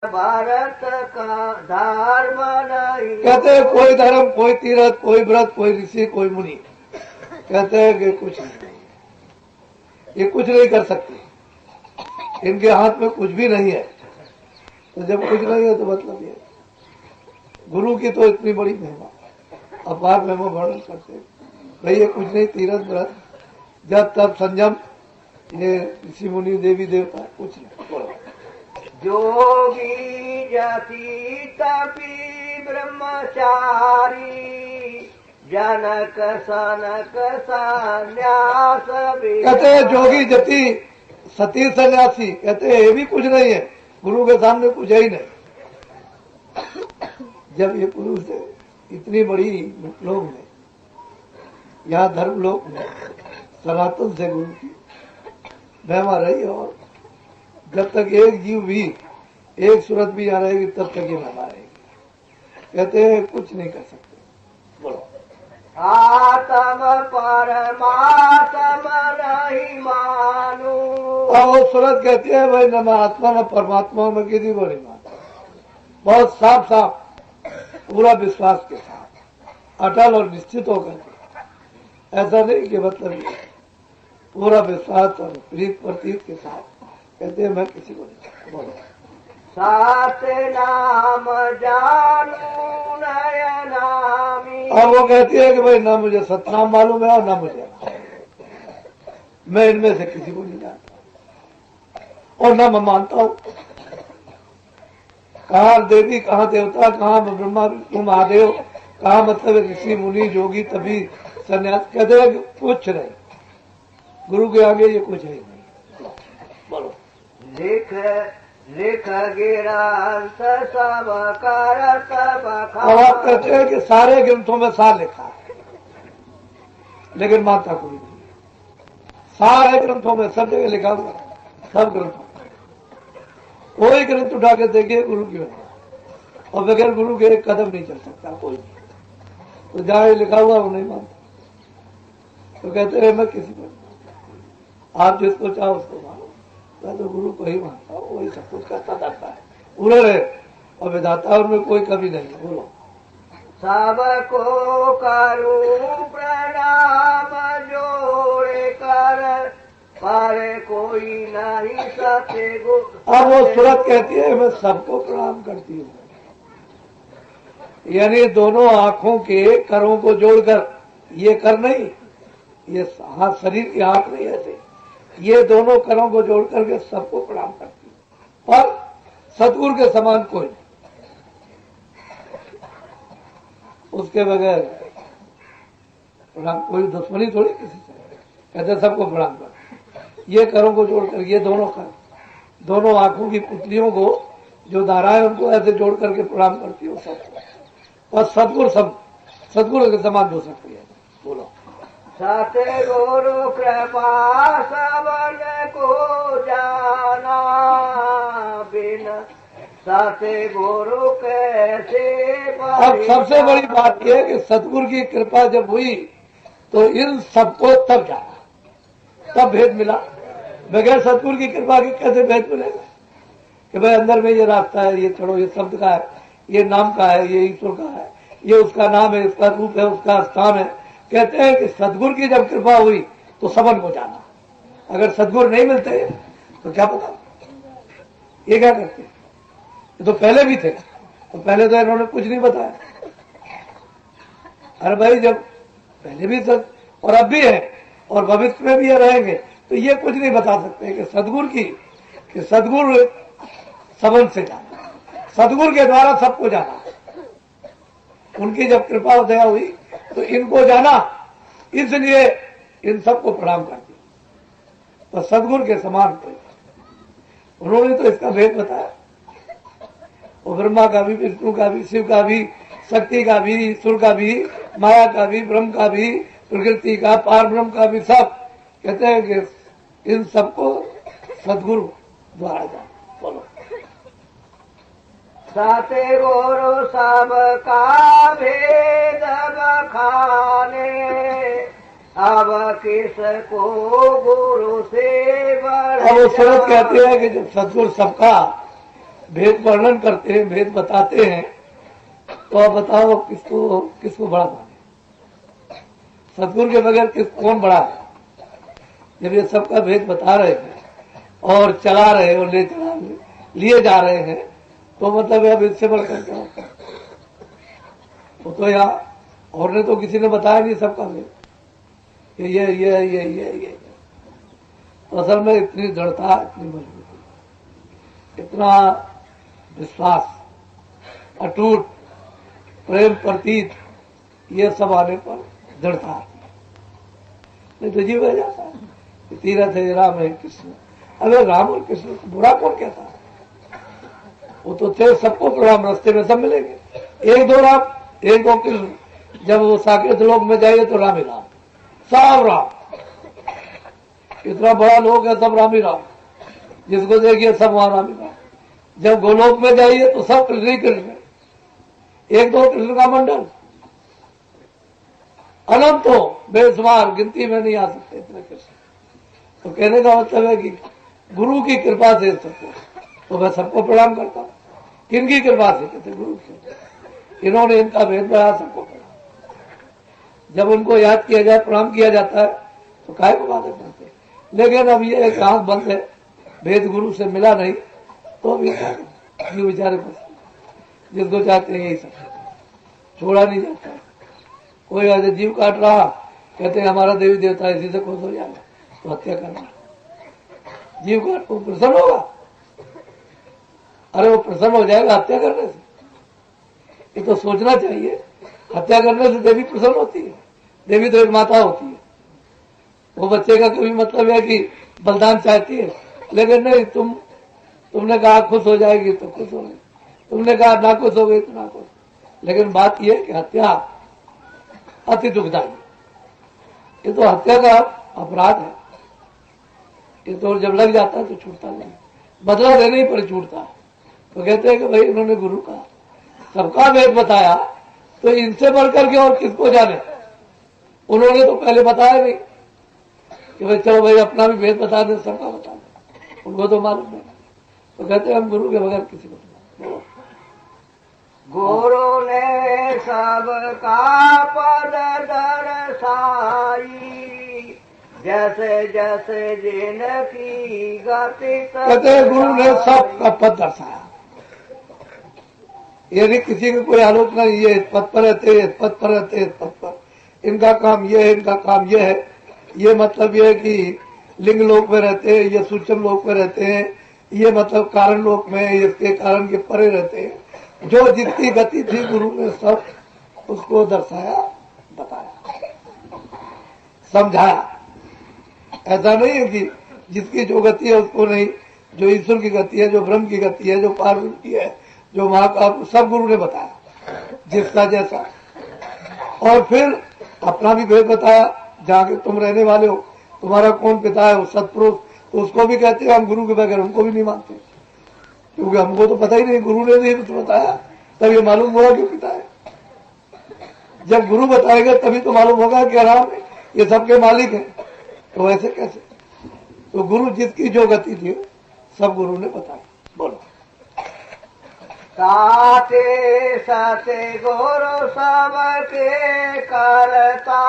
भारत का धर्म नहीं। कहते हैं कोई धर्म, कोई तीर्थ, कोई व्रत, कोई ऋषि, कोई मुनि, कहते हैं कि कुछ नहीं, ये कुछ नहीं कर सकते, इनके हाथ में कुछ भी नहीं है। तो जब कुछ नहीं है तो मतलब ये गुरु की तो इतनी बड़ी महिमा, अपार महिमा वर्णन करते हैं। भाई ये कुछ नहीं, तीर्थ व्रत, जब तब संयम, ये ऋषि मुनि देवी देवता कुछ नहीं। बोलो जोगी जति तपी ब्रह्मचारी जनक सनक संन्यास। कहते हैं जोगी जति सती सन्यासी, कहते हैं ये भी कुछ नहीं है, गुरु के सामने कुछ है ही नहीं। जब ये गुरु से इतनी बड़ी लोग में, यहाँ धर्म लोग में सनातन से गुरु की महिमा रही, और जब तक एक जीव भी, एक सूरत भी यहाँ रहेगी तब तक ये महिमा रहेगी। कहते हैं कुछ नहीं कर सकते। बोलो आत्म परमात्म नहीं मानू। और वो सूरत कहती है भाई न मैं आत्मा न परमात्मा में किसी को नहीं मानता। बहुत साफ साफ पूरा विश्वास के साथ, अटल और निश्चित होकर के, ऐसा नहीं कि मतलब पूरा विश्वास और प्रीत प्रतीत के साथ कहते हैं मैं किसी को नहीं। बोलो सात नाम जानू नयनामी। और वो कहती है कि भाई ना मुझे सतनाम मालूम है और ना मुझे, मैं इनमें से किसी को नहीं जानता और ना मैं मानता हूँ। कहाँ देवी, कहाँ देवता, कहाँ ब्रह्मा विष्णु महादेव, कहाँ मतलब ऋषि मुनि जोगी तभी सन्यास, कहते हैं कि कुछ नहीं, गुरु के आगे ये कुछ है ही नहीं। बोलो लिख लिख गिरंत सब करत और आप कहते हैं कि सारे ग्रंथों में सार लिखा है, लेकिन मानता कोई नहीं। सारे ग्रंथों में सब जगह लिखा हुआ, सब ग्रंथों में कोई ग्रंथ उठा के देखिए गुरु की महिमा, और बगैर गुरु के एक कदम नहीं चल सकता कोई नहीं। तो जहाँ लिखा हुआ वो नहीं मानता, तो कहते हैं मैं किसी को नहीं मानता। आप जिसको चाहो उसको मानो, मैं तो गुरु को ही मानता हूँ, वही सब कुछ करता रहता है, पूरे रहे, और विधाता उनमें कोई कमी नहीं है। बोलो सबको करूं प्रणाम जोड़े कर, पर कोई नहीं सके गो। अब वो सूरत कहती है मैं सबको प्रणाम करती हूँ, यानी दोनों आंखों के करों को जोड़कर, ये कर नहीं, ये हाथ शरीर के हाथ नहीं ऐसे, ये दोनों करों को जोड़ करके सबको प्रणाम करती हूँ, और सतगुरु के समान कोई नहीं, उसके बगैर प्रणाम, कोई दुश्मनी थोड़ी किसी से, कहते सबको प्रणाम कर। ये करों को जोड़कर, ये दोनों कर, दोनों आंखों की पुतलियों को जो धाराएं उनको ऐसे जोड़ करके प्रणाम करती हो सबको, और सतगुरु सतगुरु के समान हो सकती है। बोलो सतगुरु कृपा सबन को जाना, बिन सतगुरु कैसे। अब सबसे बड़ी बात यह है कि सतगुरु की कृपा जब हुई तो इन सबको तब जाना, तब भेद मिला। बगैर सतगुरु की कृपा के कैसे भेद मिलेगा कि भाई अंदर में ये रास्ता है, ये चढ़ो, ये शब्द का है, ये नाम का है, ये ईश्वर का है, ये उसका नाम है, इसका रूप है, उसका स्थान है। कहते हैं कि सतगुरु की जब कृपा हुई तो सबन को जाना। अगर सतगुरु नहीं मिलते तो क्या पता ये क्या करते, ये तो पहले भी थे, तो पहले तो इन्होंने कुछ नहीं बताया। अरे भाई जब पहले भी सत और अब भी है और भविष्य में भी ये रहेंगे, तो ये कुछ नहीं बता सकते कि सतगुरु की, कि सतगुरु सबन से जाना, सतगुरु के द्वारा सबको जाना। उनकी जब कृपा और दया हुई तो इनको जाना, इसलिए इन सबको प्रणाम करती। तो सतगुरु के समान कोई, उन्होंने तो इसका भेद बताया, वो ब्रह्मा का भी, विष्णु का भी, शिव का भी, शक्ति का भी, ईश्वर का भी, माया का भी, ब्रह्म का भी, प्रकृति का, पार ब्रह्म का भी, सब कहते हैं कि इन सबको सतगुरु द्वारा जाना। बोलो सतगुरु सबका भेद बखाने, अब किसको गुरु से अब वो सूरत कहती है कि जब सतगुरु सबका भेद वर्णन करते हैं, भेद बताते हैं, तो आप बताओ किसको किसको बड़ा माने? सदगुरु के बगैर कौन बड़ा है? जब ये सबका भेद बता रहे हैं और चला रहे और लिए जा रहे हैं, तो मतलब अब इससे बढ़कर क्या होता है? वो तो यहाँ और ने तो किसी ने बताया नहीं सबका भेद, ये तो असल में इतनी दृढ़ता, इतनी मजबूती, इतना विश्वास, अटूट प्रेम प्रतीत, ये सब आने पर दृढ़ता आती है। नहीं तो जीव रह जाता है। तीरथ है, राम है, कृष्ण। अगर राम और कृष्ण को बुरा कौन कहता है? वो तो थे सबको प्रणाम, रास्ते में सब मिलेंगे। एक दो राम, एक दो कृष्ण। जब वो साकेत लोक में जाइए तो राम ही राम, सब राम। इतना बड़ा लोक है, सब राम ही राम, जिसको देखिए सब वहां राम ही राम। जब गोलोक में जाइए तो सब कृष्ण ही कृष्ण, एक दो कृष्ण का मंडल अनंत हो, बेशुमार, गिनती में नहीं आ सकते इतने कृष्ण। तो कहने का मतलब है कि गुरु की कृपा से सबको, तो मैं सबको प्रणाम करता हूँ। किनकी कृपा से? कहते गुरु से। इन्होंने इनका भेद बढ़ाया, सबको प्रणाम। जब उनको याद किया जाए, प्रणाम किया जाता है, तो काहे को बातें करते। लेकिन अब ये एक आंख बंद है, भेद गुरु से मिला नहीं, तो अब ये बेचारे जिसको चाहते हैं यही सब छोड़ा नहीं जाता। कोई ऐसे जीव काट रहा, कहते हैं हमारा देवी देवता इसी से खुश हो जाएगा, तो हत्या करना। जीव काट को प्रसन्न होगा? अरे वो प्रसन्न हो जाएगा हत्या करने से? ये तो सोचना चाहिए। हत्या करने से देवी प्रसन्न होती है? देवी तो एक माता होती है। वो बच्चे का कभी मतलब है कि बलिदान चाहती है, लेकिन नहीं, तुमने कहा खुश हो जाएगी तो खुश हो गई, तुमने कहा ना खुश हो गई तो ना खुश। लेकिन बात यह है कि हत्या अति दुखदायी, ये तो हत्या का अपराध है। ये तो जब लग जाता है तो छूटता नहीं, बदला देने ही पर छूटता है। तो कहते हैं कि भाई उन्होंने गुरु का सबका भेद बताया, तो इनसे बढ़कर के और किसको जाने? उन्होंने तो पहले बताया नहीं कि भाई चलो भाई अपना भी भेद बता दे, सबका बता दे, उनको तो मालूम नहीं। तो कहते हैं हम गुरु के बगैर किसी को नहीं। गुरु ने सबका पद दर्शाई, जैसे जैसे जिनकी गति। कहते हैं गुरु ने सबका पद दर्शाया, यानी किसी की कोई आलोचना, ये पद पर रहते, इस पद पर रहते, इस पद पर, इनका काम ये है, इनका काम ये है। ये मतलब ये है कि लिंग लोक में रहते हैं, ये सूक्ष्म लोक में रहते हैं, ये मतलब कारण लोक में, इसके कारण के परे रहते हैं। जो जितनी गति थी गुरु ने सब उसको दर्शाया, बताया, समझाया। ऐसा नहीं है कि जिसकी जो गति है उसको नहीं, जो ईश्वर की गति है, जो ब्रह्म की गति है, जो पार्वती की है, जो महाकाल, सब गुरु ने बताया जिसका जैसा। और फिर अपना भी भेद बताया, जहाँ के तुम रहने वाले हो, तुम्हारा कौन पिता है, वो सतपुरुष, तो उसको भी कहते हैं हम गुरु के बगैर उनको भी नहीं मानते, क्योंकि हमको तो पता ही नहीं, गुरु ने नहीं तो बताया, तब ये मालूम होगा कि पिता है। जब गुरु बताएंगे तभी तो मालूम होगा कि आराम है, ये सबके मालिक हैं। तो ऐसे कैसे? तो गुरु जिसकी जो गति थी सब गुरु ने बताया। बोलो। साथे साथे गुरु सबके करता,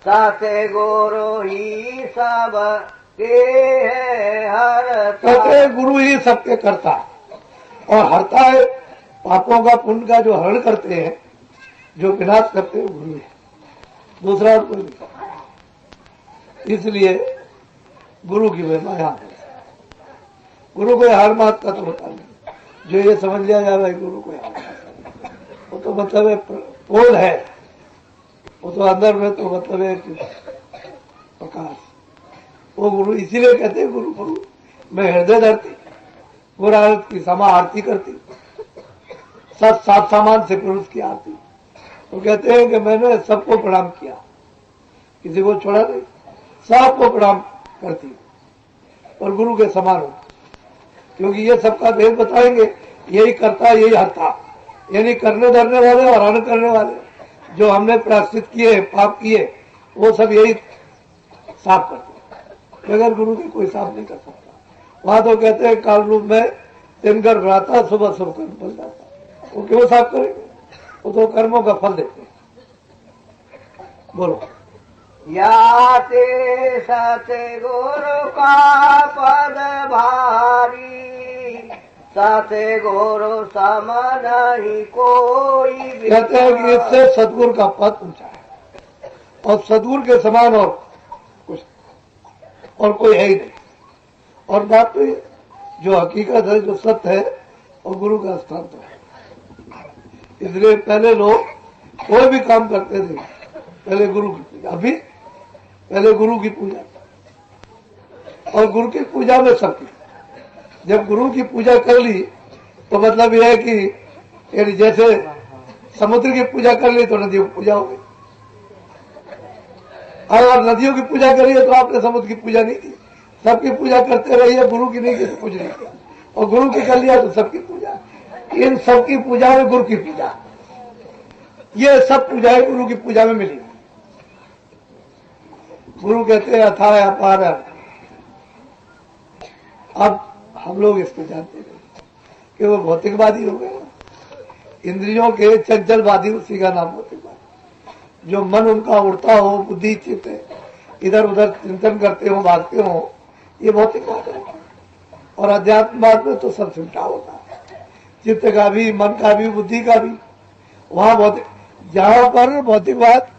साथे गुरु ही सब के हरता। कहते गुरु ही सबके करता और हरता है। पापों का पुण्य का जो हरण करते हैं, जो विनाश करते हैं, गुरु है, दूसरा और कोई नहीं। इसलिए गुरु की महिमा यहाँ है। गुरु को हार मात का तो होता नहीं। जो ये समझ लिया जाए भाई गुरु को हार मात, वो तो मतलब है पोल है, वो तो अंदर में तो मतलब है प्रकाश। वो गुरु इसीलिए कहते हैं गुरु गुरु मैं हृदय धरती, गुरारत की समा आरती करती, सब सात सामान से पुरुष की आरती। तो कहते हैं कि मैंने सबको प्रणाम किया, किसी को छोड़ा नहीं, सबको प्रणाम करती और गुरु के समान हो, क्योंकि ये सबका भेद बताएंगे। यही करता, यही हरता, यानी करने धरने वाले और हरण करने वाले। जो हमने प्रायश्चित किए, पाप किए, वो सब यही साफ करते, बगैर गुरु के कोई साफ नहीं कर सकता। वहां तो कहते हैं काल रूप में दिन कर रहा सुबह शुभ कर्म बन जाता। वो क्यों साफ करेंगे? वो तो कर्मों का फल देते हैं। बोलो। याते सते गुरु का पद भारी, सते गुरु सम नहीं कोई। कहते हैं कि इससे सतगुरु का पद ऊंचा है, और सतगुरु के समान और कुछ और कोई है ही नहीं। और बात तो जो हकीकत है, जो सत्य है, और गुरु का स्थान तो है। इसलिए पहले लोग कोई भी काम करते थे, पहले गुरु की पूजा। अभी पहले गुरु की पूजा, और गुरु की पूजा में सबकी। जब गुरु की पूजा कर ली तो मतलब यह है कि जैसे समुद्र की पूजा कर ली तो नदियों की पूजा हो गई। अगर नदियों की पूजा करी है तो आपने समुद्र की पूजा नहीं की। सबकी पूजा करते रहिए, गुरु की नहीं की तो कुछ नहीं किया। और गुरु की कर लिया तो सबकी पूजा। इन सबकी पूजा में गुरु की पूजा, ये सब पूजाएं गुरु की पूजा में मिली। गुरु कहते हैं अथाह अपार। अब हम लोग इसको जानते हैं कि वो भौतिकवादी हो गए, इंद्रियों के चंचलवादी, उसी का नाम भौतिकवादी। जो मन उनका उड़ता हो, बुद्धि चित्त इधर उधर चिंतन करते हो, भागते हो, ये भौतिकवाद है। और अध्यात्मवाद में तो सब उल्टा होता है, चित्त का भी, मन का भी, बुद्धि का भी। वहां भौतिक, जहां पर भौतिकवाद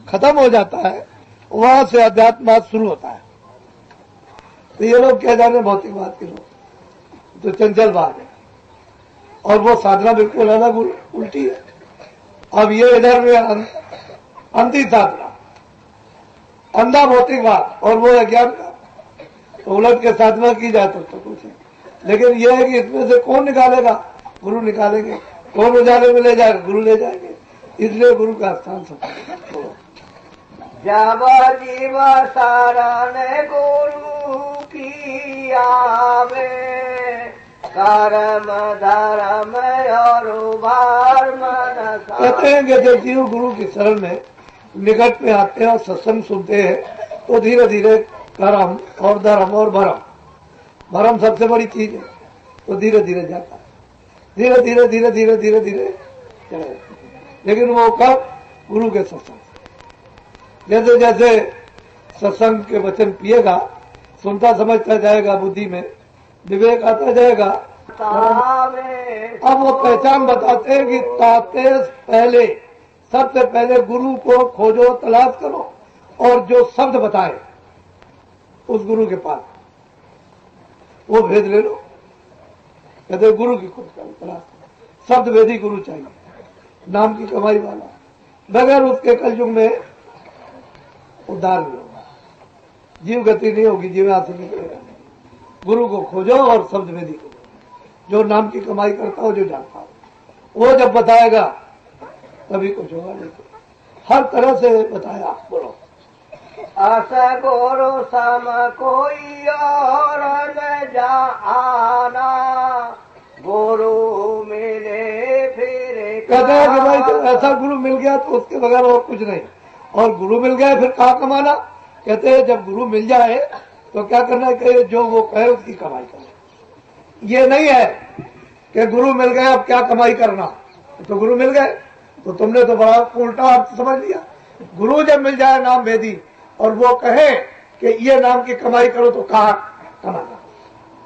खत्म हो जाता है वहां से अध्यात्मवाद शुरू होता है। तो ये लोग क्या जाने, भौतिकवाद के लोग तो चंचलवाद है, और वो साधना बिल्कुल अलग उल्टी है। अब ये इधर में अंधी साधना, अंधा भौतिकवाद, और वो अज्ञान का। तो उलट के साधना की जाए तो कुछ है, लेकिन यह है कि इसमें से कौन निकालेगा? गुरु निकालेंगे। कौन उजाले में ले जाएगा? गुरु ले जाएंगे। इसलिए गुरु का स्थान सब। जब जीव शरण गुरु की आवे, कर्म धर्म और भार मन। कहते हैं कि जब जीव गुरु की शरण में निकट में आते हैं और सत्संग सुनते हैं तो धीरे धीरे कर्म और धर्म और भरम सबसे बड़ी चीज है, तो धीरे धीरे जाता है। धीरे धीरे धीरे धीरे धीरे धीरे चले, लेकिन वो कब? गुरु के सत्संग। जैसे जैसे सत्संग के वचन पिएगा, सुनता समझता जाएगा, बुद्धि में विवेक आता जाएगा। अब वो पहचान बताते हैं कि ताते पहले, सबसे पहले गुरु को खोजो, तलाश करो, और जो शब्द बताए उस गुरु के पास वो भेद ले लो। कहते गुरु की खोज करो, तलाश करो। शब्द वेदी गुरु चाहिए, नाम की कमाई वाला। बगैर उसके कलयुग में उद्धार नहीं होगा, जीव गति नहीं होगी, जीव यहां से निकलेगा। गुरु को खोजो और शब्द वेदी को, जो नाम की कमाई करता हो, जो जानता हो, वो जब बताएगा तभी कुछ होगा। नहीं हर तरह से बताया। बोलो। अस गुरु सम कोई और न जाना, गुरु मिले फिर। कहते हैं कि भाई जब ऐसा गुरु मिल गया तो उसके बगैर और कुछ नहीं। और गुरु मिल गया फिर कहाँ कमाना? कहते हैं जब गुरु मिल जाए तो क्या करना है कि जो वो कहे उसकी कमाई करना। ये नहीं है कि गुरु मिल गए अब क्या कमाई करना। तो गुरु मिल गए तो तुमने तो बड़ा उल्टा अर्थ समझ लिया। गुरु जब मिल जाए नाम वेदी और वो कहे कि ये नाम की कमाई करो तो कहा कमाना।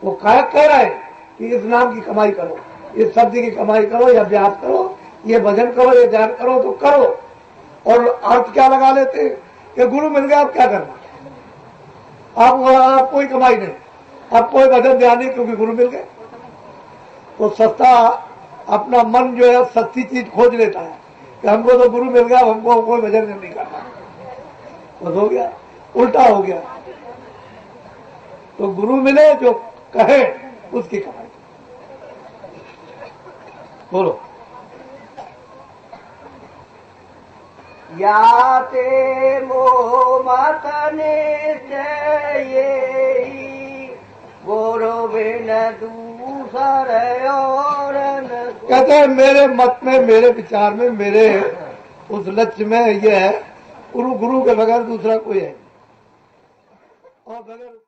वो कह रहा है कि इस नाम की कमाई करो, इस शब्द की कमाई करो, या अभ्यास करो, ये भजन करो, ये ध्यान करो, तो करो। और अर्थ क्या लगा लेते हैं कि गुरु मिल गया अब क्या करना, अब कोई कमाई नहीं, अब कोई भजन ध्यान नहीं, क्योंकि गुरु मिल गए। तो सस्ता अपना मन जो है सस्ती चीज खोज लेता है कि हमको तो गुरु मिल गया, हमको कोई भजन नहीं करना। बस हो गया, उल्टा हो गया। तो गुरु मिले जो कहे उसकी कमाई। बोलो। याते मोह मत निश्चय, गुरु बिन दूसर और न। कहते हैं मेरे मत में, मेरे विचार में, मेरे उस लक्ष्य में यह है, गुरु के बगैर दूसरा कोई है और बगैर